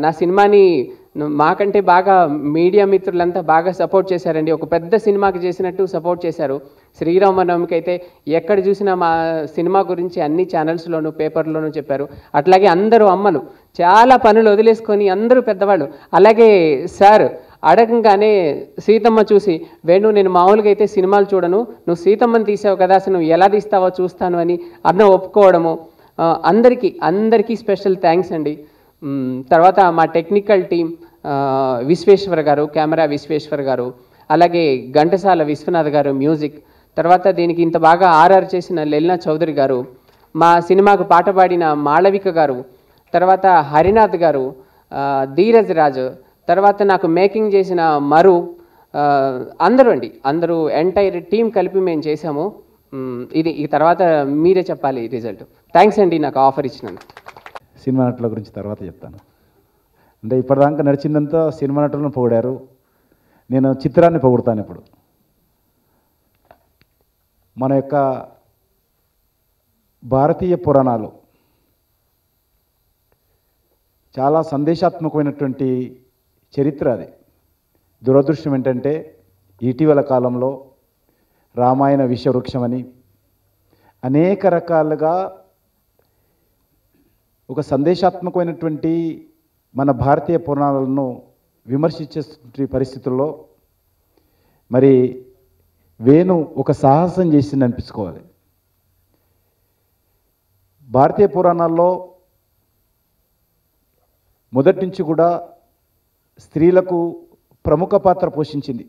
నా సినిమాని మాకంటే బాగా మీడియా మిత్రులంతా బాగా సపోర్ట్ చేశారండి. ఒక పెద్ద సినిమాకి చేసినట్టు సపోర్ట్ చేశారు. శ్రీరామనవమికి అయితే ఎక్కడ చూసినా మా సినిమా గురించి అన్ని ఛానల్స్లోనూ పేపర్లోనూ చెప్పారు. అట్లాగే అందరూ అమ్మలు చాలా పనులు వదిలేసుకొని అందరూ పెద్దవాళ్ళు. అలాగే సార్ అడగంగానే సీతమ్మ చూసి, వేణు నేను మామూలుగా అయితే సినిమాలు చూడను, నువ్వు సీతమ్మని తీసావు కదా, అసలు నువ్వు ఎలా తీస్తావో చూస్తాను అని అన్న ఒప్పుకోవడము, అందరికీ స్పెషల్ థ్యాంక్స్ అండి. తర్వాత మా టెక్నికల్ టీం విశ్వేశ్వర్ గారు, కెమెరా విశ్వేశ్వర్ గారు, అలాగే ఘంటసాల విశ్వనాథ్ గారు మ్యూజిక్, తర్వాత దీనికి ఇంత బాగా ఆర్ఆర్ చేసిన లెల్నా చౌదరి గారు, మా సినిమాకు పాట పాడిన మాళవిక గారు, తర్వాత హరినాథ్ గారు, ధీరజ్ రాజు, తర్వాత నాకు మేకింగ్ చేసిన మరు, అందరూ ఎంటైర్ టీం కలిపి మేము చేసాము. ఇది ఈ తర్వాత మీరే చెప్పాలి రిజల్ట్. థ్యాంక్స్ అండి నాకు ఆఫర్ ఇచ్చినందుకు. సినిమా నటుల గురించి తర్వాత చెప్తాను. అంటే ఇప్పటిదాకా నడిచిందంతా సినిమా నటులను పొగిడారు, నేను చిత్రాన్ని పొగుడతాను. ఇప్పుడు మన యొక్క భారతీయ పురాణాలు చాలా సందేశాత్మకమైనటువంటి చరిత్ర అది. దురదృష్టం ఏంటంటే ఇటీవల కాలంలో రామాయణ విషవృక్షమని అనేక రకాలుగా ఒక సందేశాత్మకమైనటువంటి మన భారతీయ పురాణాలను విమర్శించే పరిస్థితుల్లో మరి వేణు ఒక సాహసం చేసింది అనిపించుకోవాలి. భారతీయ పురాణాల్లో మొదటి నుంచి కూడా స్త్రీలకు ప్రముఖ పాత్ర పోషించింది.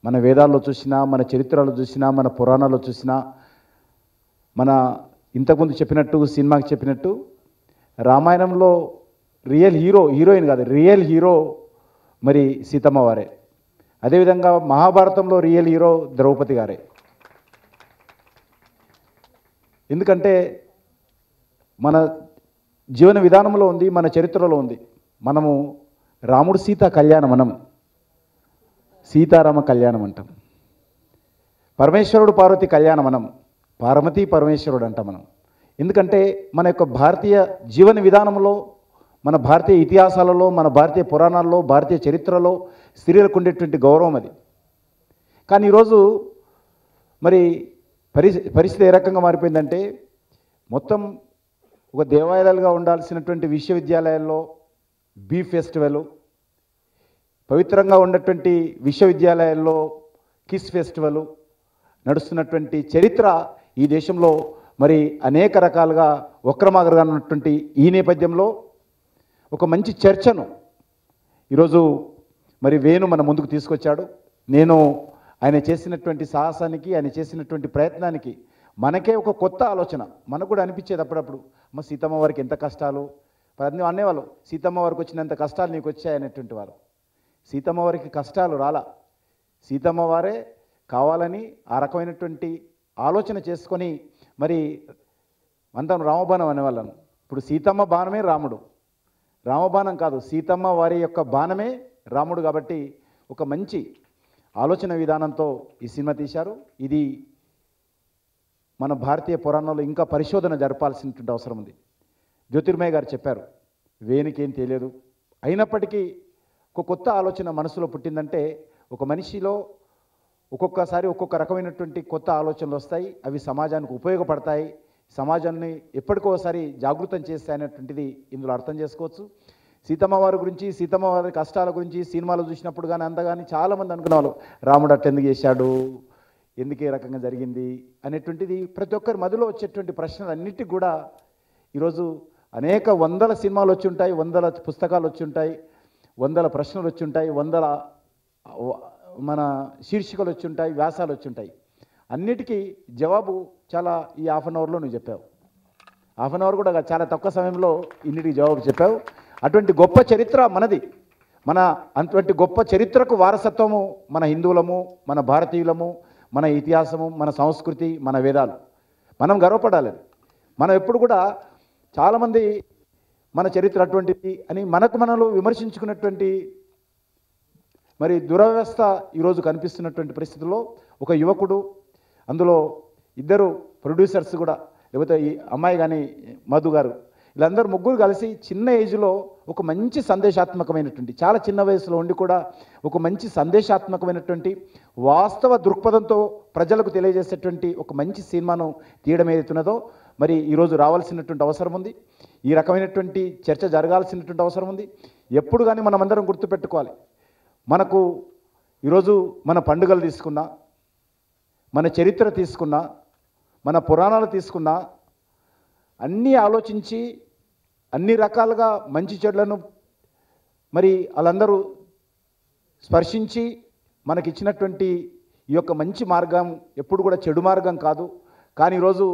మన వేదాల్లో చూసినా, మన చరిత్రలో చూసినా, మన పురాణాల్లో చూసినా, మన ఇంతకుముందు చెప్పినట్టు సినిమాకి చెప్పినట్టు రామాయణంలో హీరోయిన్ కాదు, రియల్ హీరో మరి సీతమ్మ వారే. అదేవిధంగా మహాభారతంలో రియల్ హీరో ద్రౌపది గారే. ఎందుకంటే మన జీవన విధానంలో ఉంది, మన చరిత్రలో ఉంది. మనము రాముడు సీత కళ్యాణం అనం, సీతారామ కళ్యాణం అంటాం. పరమేశ్వరుడు పార్వతి కళ్యాణం అనం, పార్వతీ పరమేశ్వరుడు అంటాం మనం. ఎందుకంటే మన యొక్క భారతీయ జీవన విధానంలో, మన భారతీయ ఇతిహాసాలలో, మన భారతీయ పురాణాల్లో, భారతీయ చరిత్రలో స్త్రీలకు ఉండేటువంటి గౌరవం అది. కానీ ఈరోజు మరి పరిస్థితి ఏ రకంగా మారిపోయిందంటే, మొత్తం ఒక దేవాలయాలుగా ఉండాల్సినటువంటి విశ్వవిద్యాలయాల్లో బీ ఫెస్టివల్, పవిత్రంగా ఉన్నటువంటి విశ్వవిద్యాలయాల్లో కిస్ ఫెస్టివల్ నడుస్తున్నటువంటి చరిత్ర ఈ దేశంలో మరి అనేక రకాలుగా వక్రమార్గంగా ఉన్నటువంటి ఈ నేపథ్యంలో ఒక మంచి చర్చను ఈరోజు మరి వేణు మన ముందుకు తీసుకొచ్చాడు. నేను ఆయన చేసినటువంటి సాహసానికి, ఆయన చేసినటువంటి ప్రయత్నానికి మనకే ఒక కొత్త ఆలోచన. మనకు కూడా అనిపించేది అప్పుడప్పుడు, అమ్మ సీతమ్మ వారికి ఎంత కష్టాలు, ప్రతి అనేవాళ్ళు సీతమ్మ వారికి వచ్చినంత కష్టాలు నీకు వచ్చాయనేటువంటి వారు. సీతమ్మ వారికి కష్టాలు రాలా, సీతమ్మ వారే కావాలని ఆ రకమైనటువంటి ఆలోచన చేసుకొని మరి అంతం రామబాణం అనేవాళ్ళను. ఇప్పుడు సీతమ్మ బాణమే రాముడు, రామబాణం కాదు, సీతమ్మ వారి యొక్క బాణమే రాముడు. కాబట్టి ఒక మంచి ఆలోచన విధానంతో ఈ సినిమా తీశారు. ఇది మన భారతీయ పురాణంలో ఇంకా పరిశోధన జరపాల్సినటువంటి అవసరం ఉంది. జ్యోతిర్మయ్య గారు చెప్పారు, వేణుకేం తెలియదు, అయినప్పటికీ ఒక కొత్త ఆలోచన మనసులో పుట్టిందంటే ఒక మనిషిలో ఒక్కొక్కసారి ఒక్కొక్క రకమైనటువంటి కొత్త ఆలోచనలు వస్తాయి. అవి సమాజానికి ఉపయోగపడతాయి, సమాజాన్ని ఎప్పటికోసారి జాగృతం చేస్తాయనేటువంటిది ఇందులో అర్థం చేసుకోవచ్చు. సీతమ్మ వారి గురించి, సీతమ్మ వారి కష్టాల గురించి సినిమాలు చూసినప్పుడు కానీ అంతగాని చాలామంది అనుకునేవాళ్ళు, రాముడు అట్టెందుకు చేశాడు, ఎందుకు ఏ రకంగా జరిగింది అనేటువంటిది ప్రతి ఒక్కరి మదిలో వచ్చేటువంటి ప్రశ్నలు అన్నిటికీ కూడా ఈరోజు అనేక వందల సినిమాలు వచ్చి ఉంటాయి, వందల పుస్తకాలు వచ్చి ఉంటాయి, వందల ప్రశ్నలు వచ్చి ఉంటాయి, వందల మన శీర్షికలు వచ్చి ఉంటాయి, వ్యాసాలు వచ్చి ఉంటాయి. అన్నిటికీ జవాబు చాలా ఈ హాఫ్ అన్ అవర్లో నువ్వు చెప్పావు. హాఫ్ అన్ అవర్ కూడా చాలా తక్కువ సమయంలో ఇన్నిటికి జవాబు చెప్పావు. అటువంటి గొప్ప చరిత్ర మనది. అటువంటి గొప్ప చరిత్రకు వారసత్వము మన హిందువులము, మన భారతీయులము, మన ఇతిహాసము, మన సంస్కృతి, మన వేదాలు. మనం గర్వపడాలి. మనం ఎప్పుడు కూడా చాలామంది మన చరిత్ర అటువంటిది అని మనలో విమర్శించుకున్నటువంటి మరి దురవ్యవస్థ ఈరోజు కనిపిస్తున్నటువంటి పరిస్థితుల్లో ఒక యువకుడు, అందులో ఇద్దరు ప్రొడ్యూసర్స్ కూడా, లేకపోతే ఈ అమ్మాయి కానీ మధు గారు, వీళ్ళందరూ ముగ్గురు కలిసి చిన్న ఏజ్లో ఒక మంచి సందేశాత్మకమైనటువంటి, చాలా చిన్న వయసులో ఉండి కూడా ఒక మంచి సందేశాత్మకమైనటువంటి వాస్తవ దృక్పథంతో ప్రజలకు తెలియజేసేటువంటి ఒక మంచి సినిమాను తీయడం ఏదైతున్నదో మరి ఈరోజు రావాల్సినటువంటి అవసరం ఉంది. ఈ రకమైనటువంటి చర్చ జరగాల్సినటువంటి అవసరం ఉంది. ఎప్పుడు కానీ మనం అందరం గుర్తుపెట్టుకోవాలి, మనకు ఈరోజు మన పండుగలు తీసుకున్నా, మన చరిత్ర తీసుకున్నా, మన పురాణాలు తీసుకున్నా, అన్నీ ఆలోచించి అన్ని రకాలుగా మంచి చెడులను మరి వాళ్ళందరూ స్పర్శించి మనకిచ్చినటువంటి ఈ యొక్క మంచి మార్గం ఎప్పుడు కూడా చెడు మార్గం కాదు. కానీ ఈరోజు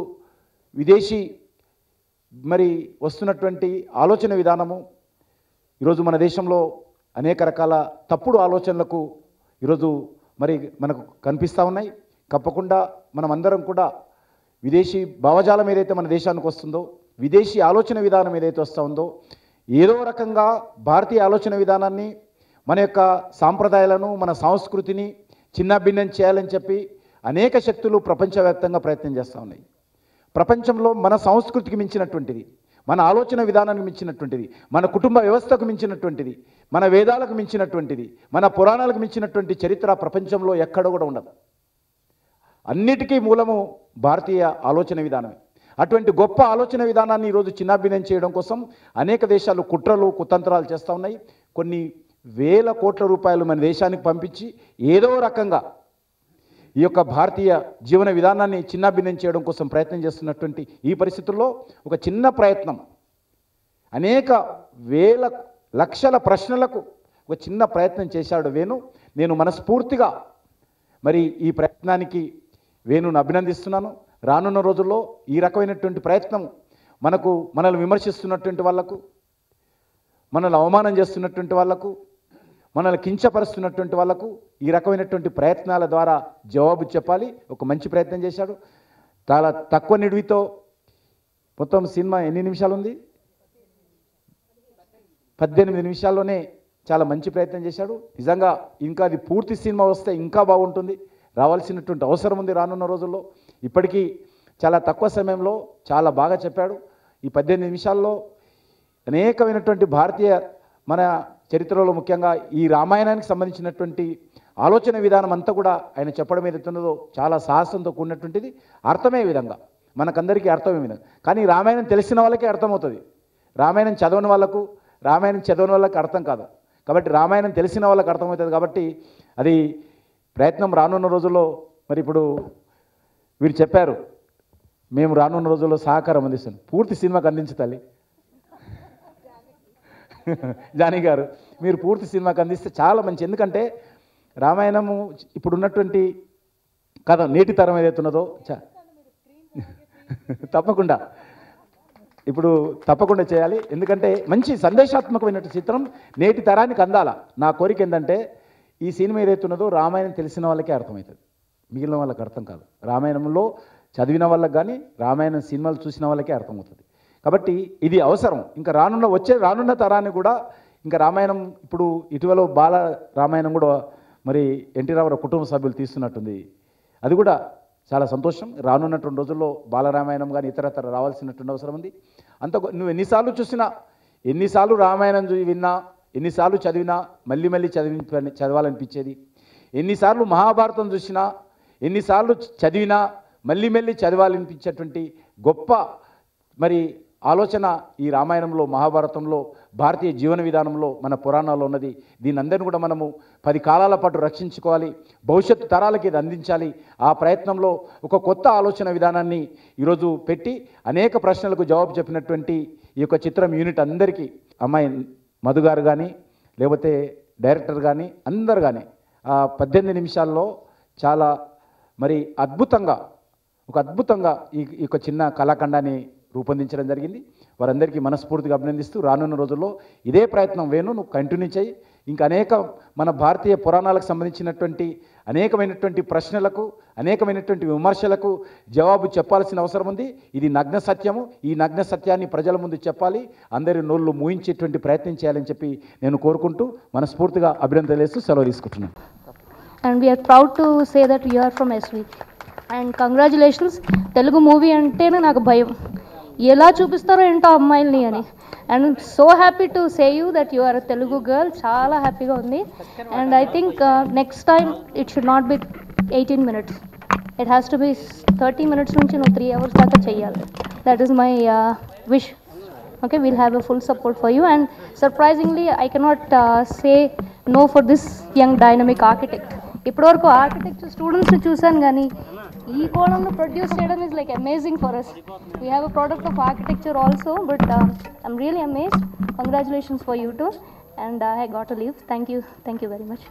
విదేశీ మరి వస్తున్నటువంటి ఆలోచన విధానము ఈరోజు మన దేశంలో అనేక రకాల తప్పుడు ఆలోచనలకు ఈరోజు మరి మనకు కనిపిస్తూ ఉన్నాయి. తప్పకుండా మనం అందరం కూడా విదేశీ భావజాలం ఏదైతే మన దేశానికి వస్తుందో, విదేశీ ఆలోచన విధానం ఏదైతే వస్తూ ఉందో, ఏదో రకంగా భారతీయ ఆలోచన విధానాన్ని, మన యొక్క సాంప్రదాయాలను, మన సంస్కృతిని చిన్నభిన్నం చేయాలని చెప్పి అనేక శక్తులు ప్రపంచవ్యాప్తంగా ప్రయత్నం చేస్తూ ఉన్నాయి. ప్రపంచంలో మన సంస్కృతికి మించినటువంటిది, మన ఆలోచన విధానానికి మించినటువంటిది, మన కుటుంబ వ్యవస్థకు మించినటువంటిది, మన వేదాలకు మించినటువంటిది, మన పురాణాలకు మించినటువంటి చరిత్ర ప్రపంచంలో ఎక్కడ కూడా ఉండదు. అన్నిటికీ మూలము భారతీయ ఆలోచన విధానమే. అటువంటి గొప్ప ఆలోచన విధానాన్ని ఈరోజు చిన్నాభిన్నం చేయడం కోసం అనేక దేశాలు కుట్రలు కుతంత్రాలు చేస్తూ ఉన్నాయి. కొన్ని వేల కోట్ల రూపాయలు మన దేశానికి పంపించి ఏదో రకంగా ఈ యొక్క భారతీయ జీవన విధానాన్ని చిన్నాభిన్నం చేయడం కోసం ప్రయత్నం చేస్తున్నటువంటి ఈ పరిస్థితుల్లో ఒక చిన్న ప్రయత్నం, అనేక వేల లక్షల ప్రశ్నలకు ఒక చిన్న ప్రయత్నం చేశాడు వేణు. నేను మనస్ఫూర్తిగా మరి ఈ ప్రయత్నానికి వేణును అభినందిస్తున్నాను. రానున్న రోజుల్లో ఈ రకమైనటువంటి ప్రయత్నం మనల్ని విమర్శిస్తున్నటువంటి వాళ్లకు, మనల్ని అవమానం చేస్తున్నటువంటి వాళ్లకు, మనల్ని కించపరుస్తున్నటువంటి వాళ్లకు ఈ రకమైనటువంటి ప్రయత్నాల ద్వారా జవాబు చెప్పాలి. ఒక మంచి ప్రయత్నం చేశాడు. చాలా తక్కువ నిడివితో మొత్తం సినిమా ఎన్ని నిమిషాలు ఉంది? 18 నిమిషాల్లోనే చాలా మంచి ప్రయత్నం చేశాడు. నిజంగా ఇంకా అది పూర్తి సినిమా వస్తే ఇంకా బాగుంటుంది. రావాల్సినటువంటి అవసరం ఉంది రానున్న రోజుల్లో. ఇప్పటికీ చాలా తక్కువ సమయంలో చాలా బాగా చెప్పాడు. ఈ 18 నిమిషాల్లో అనేకమైనటువంటి భారతీయ మన చరిత్రలో ముఖ్యంగా ఈ రామాయణానికి సంబంధించినటువంటి ఆలోచన విధానం అంతా కూడా ఆయన చెప్పడం ఏదైతున్నదో చాలా సాహసంతో కూడినటువంటిది. అర్థమయ్యే విధంగా, మనకందరికీ అర్థమయ్యే విధంగా. కానీ రామాయణం తెలిసిన వాళ్ళకే అర్థమవుతుంది. రామాయణం చదవని వాళ్ళకి అర్థం కాదు. కాబట్టి రామాయణం తెలిసిన వాళ్ళకి అర్థమవుతుంది. కాబట్టి అది ప్రయత్నం రానున్న రోజుల్లో మరి ఇప్పుడు వీరు చెప్పారు, మేము రానున్న రోజుల్లో సహకారం అందిస్తాను. పూర్తి సినిమాకి అందించాలి. జానీ గారు, మీరు పూర్తి సినిమాకి అందిస్తే చాలా మంచి. ఎందుకంటే రామాయణము ఇప్పుడున్నటువంటి కథ నేటి తరం ఏదైతున్నదో తప్పకుండా చేయాలి. ఎందుకంటే మంచి సందేశాత్మకమైనటువంటి చిత్రం నేటి తరానికి అందాల. నా కోరిక ఏంటంటే ఈ సినిమా ఏదైతున్నదో రామాయణం తెలిసిన వాళ్ళకే అర్థమవుతుంది, మిగిలిన వాళ్ళకి అర్థం కాదు. రామాయణంలో చదివిన వాళ్ళకి కానీ రామాయణం సినిమాలు చూసిన వాళ్ళకే అర్థమవుతుంది. కాబట్టి ఇది అవసరం. ఇంకా రానున్న తరాన్ని కూడా ఇంకా రామాయణం ఇప్పుడు ఇటీవల బాల రామాయణం కూడా మరి ఎన్టీ రామారావు కుటుంబ సభ్యులు తీస్తున్నట్టుంది. అది కూడా చాలా సంతోషం. రానున్నటువంటి రోజుల్లో బాలరామాయణం కానీ ఇతరతర రావాల్సినటువంటి అవసరం ఉంది. నువ్వు ఎన్నిసార్లు చూసినా, ఎన్నిసార్లు రామాయణం విన్నా, ఎన్నిసార్లు చదివినా మళ్ళీ మళ్ళీ చదవాలనిపించేది. ఎన్నిసార్లు మహాభారతం చూసినా, ఎన్నిసార్లు చదివినా మళ్ళీ మళ్ళీ చదవాలనిపించేటువంటి గొప్ప మరి ఆలోచన ఈ రామాయణంలో, మహాభారతంలో, భారతీయ జీవన విధానంలో, మన పురాణాల్లో ఉన్నది. దీని అందరిని కూడా మనము 10 కాలాల పాటు రక్షించుకోవాలి, భవిష్యత్తు తరాలకి ఇది అందించాలి. ఆ ప్రయత్నంలో ఒక కొత్త ఆలోచన విధానాన్ని ఈరోజు పెట్టి అనేక ప్రశ్నలకు జవాబు చెప్పినటువంటి ఈ యొక్క చిత్రం యూనిట్ అందరికీ, అమ్మాయి మధు గారు కానీ లేకపోతే డైరెక్టర్ కానీ అందరు కానీ 18 నిమిషాల్లో చాలా మరి అద్భుతంగా ఈ ఒక చిన్న కళాఖండాన్ని రూపొందించడం జరిగింది. వారందరికీ మనస్ఫూర్తిగా అభినందిస్తూ రానున్న రోజుల్లో ఇదే ప్రయత్నం వేణు నువ్వు కంటిన్యూ చేయి. ఇంకా అనేక మన భారతీయ పురాణాలకు సంబంధించినటువంటి అనేకమైనటువంటి ప్రశ్నలకు, అనేకమైనటువంటి విమర్శలకు జవాబు చెప్పాల్సిన అవసరం ఉంది. ఇది నగ్న సత్యము. ఈ నగ్న సత్యాన్ని ప్రజల ముందు చెప్పాలి, అందరి నోళ్ళు మూయించేటువంటి ప్రయత్నం చేయాలని చెప్పి నేను కోరుకుంటూ మనస్ఫూర్తిగా అభినందనలు వేస్తూ సెలవు తీసుకుంటున్నాను. And we are proud to say that you are from SV. And congratulations. Telugu movie అంటేనే నాకు భయం, ఎలా చూపిస్తారో ఏంటో అమ్మాయిల్ని అని. And so happy to say you that you are a Telugu girl. చాలా హ్యాపీగా ఉంది. And I think next time it should not be 18 minutes. It has to be 30 minutes నుంచి నువ్వు 3 hours దాకా చెయ్యాలి. That is my wish. Okay, we'll have a full support for you. And surprisingly, I cannot say no for this young dynamic architect. ఇప్పటివరకు architecture స్టూడెంట్స్ని చూసాను కానీ ఈ కోణంలో ప్రొడ్యూస్ చేయడం is like amazing for us. We have a product of architecture also, but I'm really amazed. Congratulations for you too. And I got to leave. Thank you very much.